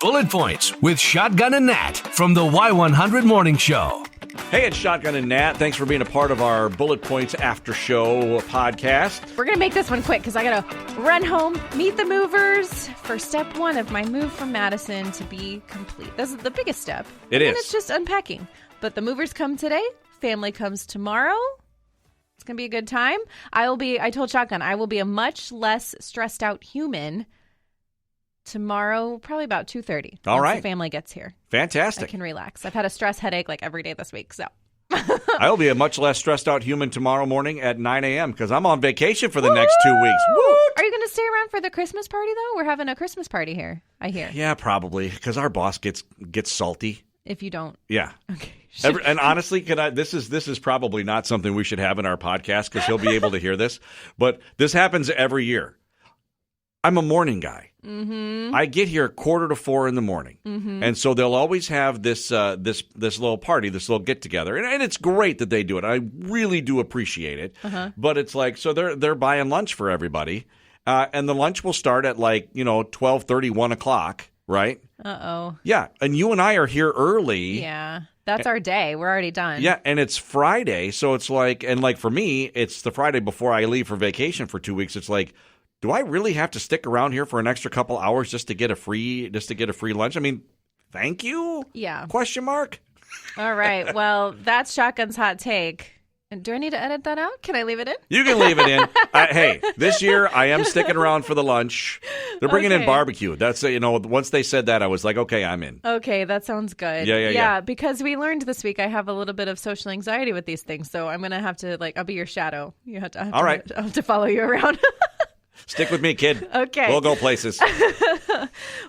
Bullet Points with Shotgun and Nat from the Y100 Morning Show. Hey, it's Shotgun and Nat. Thanks for being a part of our Bullet Points After Show podcast. We're going to make this one quick because I got to run home, meet the movers for step one of my move from Madison to be complete. This is the biggest step. It is. And it's just unpacking. But the movers come today. Family comes tomorrow. It's going to be a good time. I told Shotgun, I will be a much less stressed out human tomorrow, probably about 2:30. All right. The family gets here. Fantastic. I can relax. I've had a stress headache like every day this week, so. I'll be a much less stressed out human tomorrow morning at 9 a.m. because I'm on vacation for the next 2 weeks. Woo! Are you going to stay around for the Christmas party, though? We're having a Christmas party here, I hear. Yeah, probably, because our boss gets salty. If you don't. Yeah. Okay. And honestly, this is probably not something we should have in our podcast because he'll be able to hear this. But this happens every year. I'm a morning guy. Mm-hmm. I get here 3:45 in the morning, and so they'll always have this little party, this little get together, and it's great that they do it. I really do appreciate it. But it's like, so they're buying lunch for everybody, and the lunch will start at 12:30, 1 o'clock, right? Uh-oh. Yeah, and you and I are here early. Yeah, that's our day. We're already done. Yeah, and it's Friday, so it's like, and like for me, it's the Friday before I leave for vacation for 2 weeks. It's like, do I really have to stick around here for an extra couple hours just to get a free lunch? I mean, thank you? Yeah. Question mark? All right. Well, that's Shotgun's hot take. And do I need to edit that out? Can I leave it in? You can leave it in. Hey, this year I am sticking around for the lunch. They're bringing in barbecue. That's once they said that, I was like, okay, I'm in. Okay, that sounds good. Yeah. Because we learned this week I have a little bit of social anxiety with these things, so I'm gonna have to I'll be your shadow. You have to. All right. I'll have to follow you around. Stick with me, kid. Okay. We'll go places.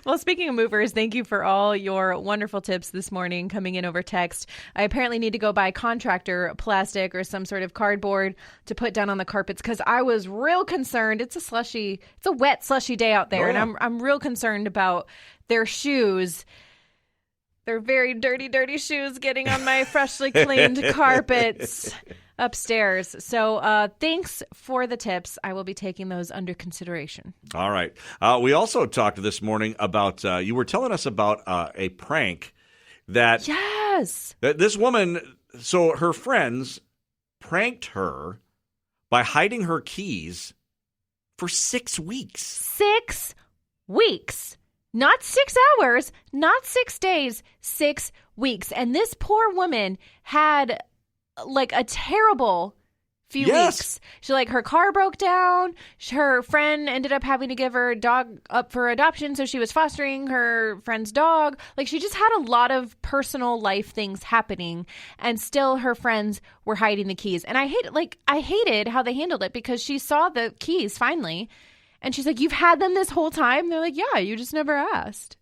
Well, speaking of movers, thank you for all your wonderful tips this morning coming in over text. I apparently need to go buy contractor plastic or some sort of cardboard to put down on the carpets because I was real concerned. It's a wet, slushy day out there, and I'm real concerned about their shoes. They're very dirty shoes getting on my freshly cleaned carpets upstairs. So thanks for the tips. I will be taking those under consideration. All right. We also talked this morning about, you were telling us about a prank that this woman, so her friends pranked her by hiding her keys for 6 weeks. 6 weeks. Not 6 hours, not 6 days, 6 weeks. And this poor woman had a terrible few weeks. Her car broke down. Her friend ended up having to give her dog up for adoption, so she was fostering her friend's dog. She just had a lot of personal life things happening, and still her friends were hiding the keys. And I hated how they handled it because she saw the keys finally, and she's like, "You've had them this whole time?" They're like, "Yeah, you just never asked."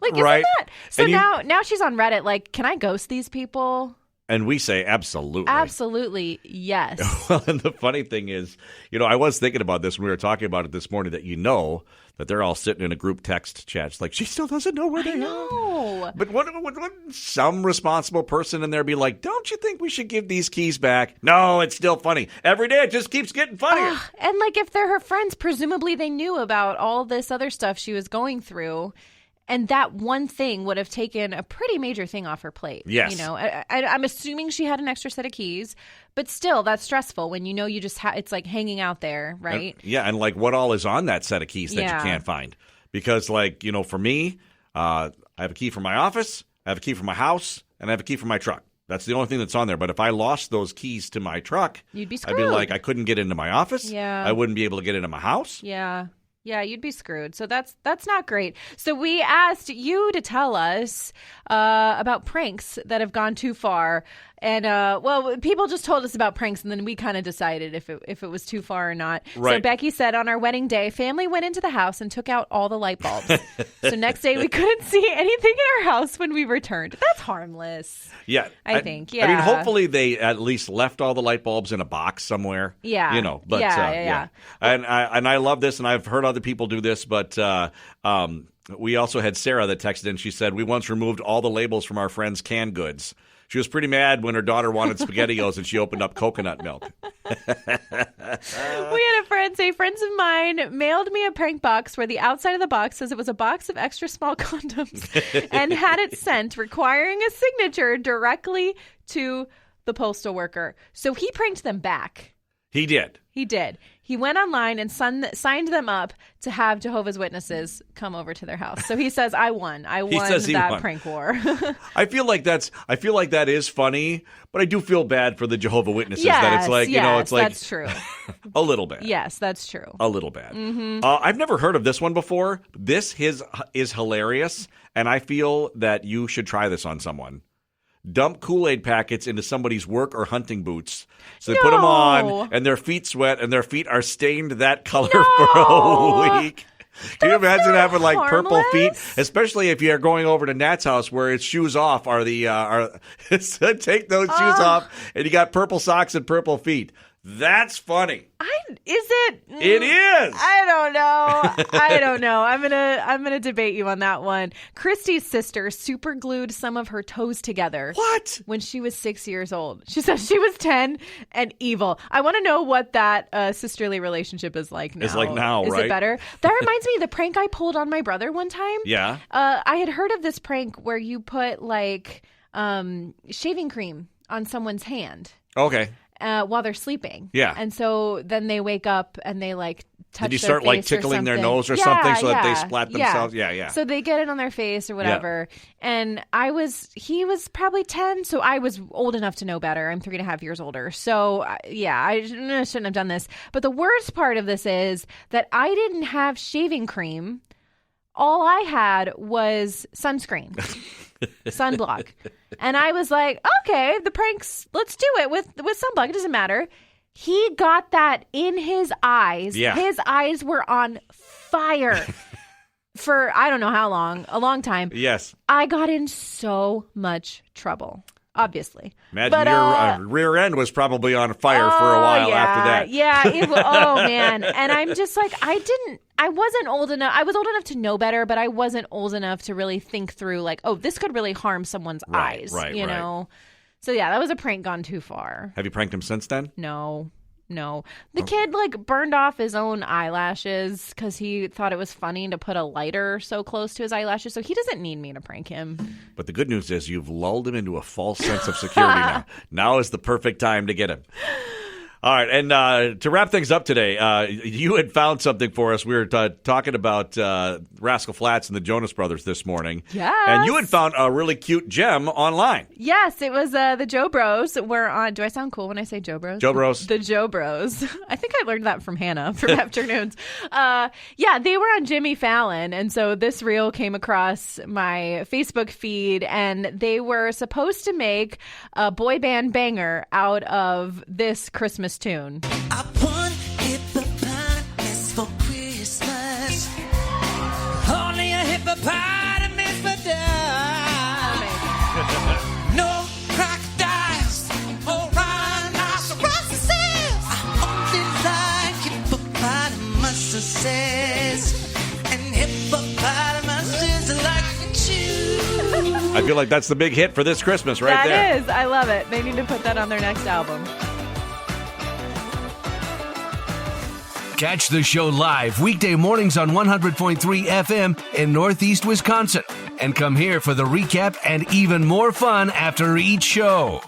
Isn't that? So now she's on Reddit. Can I ghost these people? And we say absolutely. Absolutely, yes. Well, and the funny thing is, I was thinking about this when we were talking about it this morning, that they're all sitting in a group text chat. It's like, she still doesn't know where they are. But wouldn't some responsible person in there be like, don't you think we should give these keys back? No, it's still funny. Every day it just keeps getting funnier. And if they're her friends, presumably they knew about all this other stuff she was going through. And that one thing would have taken a pretty major thing off her plate. Yes. I'm assuming she had an extra set of keys, but still, that's stressful when you just it's hanging out there, right? And what all is on that set of keys that you can't find? Because for me, I have a key for my office, I have a key for my house, and I have a key for my truck. That's the only thing that's on there. But if I lost those keys to my truck, you'd be screwed. I'd be like, I couldn't get into my office. Yeah. I wouldn't be able to get into my house. Yeah. Yeah, you'd be screwed. So that's not great. So we asked you to tell us about pranks that have gone too far. And, people just told us about pranks, and then we kind of decided if it was too far or not. Right. So Becky said on our wedding day, family went into the house and took out all the light bulbs. So next day we couldn't see anything in our house when we returned. That's harmless. Yeah. I think, yeah. I mean, hopefully they at least left all the light bulbs in a box somewhere. Yeah. But yeah. And I love this, and I've heard other people do this, but we also had Sarah that texted in. She said, we once removed all the labels from our friends' canned goods She was pretty mad when her daughter wanted SpaghettiOs and she opened up coconut milk. We had a friend say, friends of mine mailed me a prank box where the outside of the box says it was a box of extra small condoms and had it sent requiring a signature directly to the postal worker. So he pranked them back. He did. He did. He went online and signed them up to have Jehovah's Witnesses come over to their house. So he says, I won. I won that prank war. I feel like that is funny, but I do feel bad for the Jehovah's Witnesses that it's like, it's like that's true. A little bad. Yes, that's true. A little bad. Mm-hmm. I've never heard of this one before. This is hilarious, and I feel that you should try this on someone. Dump Kool-Aid packets into somebody's work or hunting boots. So they put them on, and their feet sweat, and their feet are stained that color for a week. Can you imagine having like purple feet, especially if you're going over to Nat's house where its shoes off are take those shoes off, and you got purple socks and purple feet. That's funny. Is it? It is. I don't know. I'm gonna debate you on that one. Christy's sister super glued some of her toes together. What? When she was 6 years old. She said she was 10 and evil. I want to know what that sisterly relationship is like now. It's like now, is right? It better? That reminds me of the prank I pulled on my brother one time. Yeah. I had heard of this prank where you put like shaving cream on someone's hand. Okay. While they're sleeping. Yeah. And so then they wake up and they like touch Did you their start like face or tickling their something. nose or something so that they splat themselves? Yeah. So they get it on their face or whatever. And he was probably 10, so I was old enough to know better. I'm 3.5 years older. So I shouldn't have done this. But the worst part of this is that I didn't have shaving cream. All I had was sunscreen. Sunblock. And I was like, okay, the pranks, let's do it with sunblock. It doesn't matter. He got that in his eyes. Yeah. His eyes were on fire for I don't know how long, a long time. Yes. I got in so much trouble, obviously. Imagine your rear end was probably on fire for a while after that. Yeah. Oh, man. And I'm just like, I wasn't old enough. I was old enough to know better, but I wasn't old enough to really think through like, oh, this could really harm someone's eyes. You know? So yeah, that was a prank gone too far. Have you pranked him since then? No. The kid like burned off his own eyelashes because he thought it was funny to put a lighter so close to his eyelashes. So he doesn't need me to prank him. But the good news is you've lulled him into a false sense of security now. Now is the perfect time to get him. All right, and to wrap things up today, you had found something for us. We were talking about Rascal Flatts and the Jonas Brothers this morning. Yes. And you had found a really cute gem online. Yes, it was the Joe Bros. Were on. Do I sound cool when I say Joe Bros? Joe Bros. The Joe Bros. I think I learned that from Hannah from afternoons. They were on Jimmy Fallon, and so this reel came across my Facebook feed, and they were supposed to make a boy band banger out of this Christmas tune. I want hippopotamus for Christmas. Only a hippopotamus for dinner. No crocodiles or rhinoceroses. I only like hippopotamuses. And hippopotamuses like chew. I feel like that's the big hit for this Christmas right there. That is. I love it. They need to put that on their next album. Catch the show live weekday mornings on 100.3 FM in Northeast Wisconsin. And come here for the recap and even more fun after each show.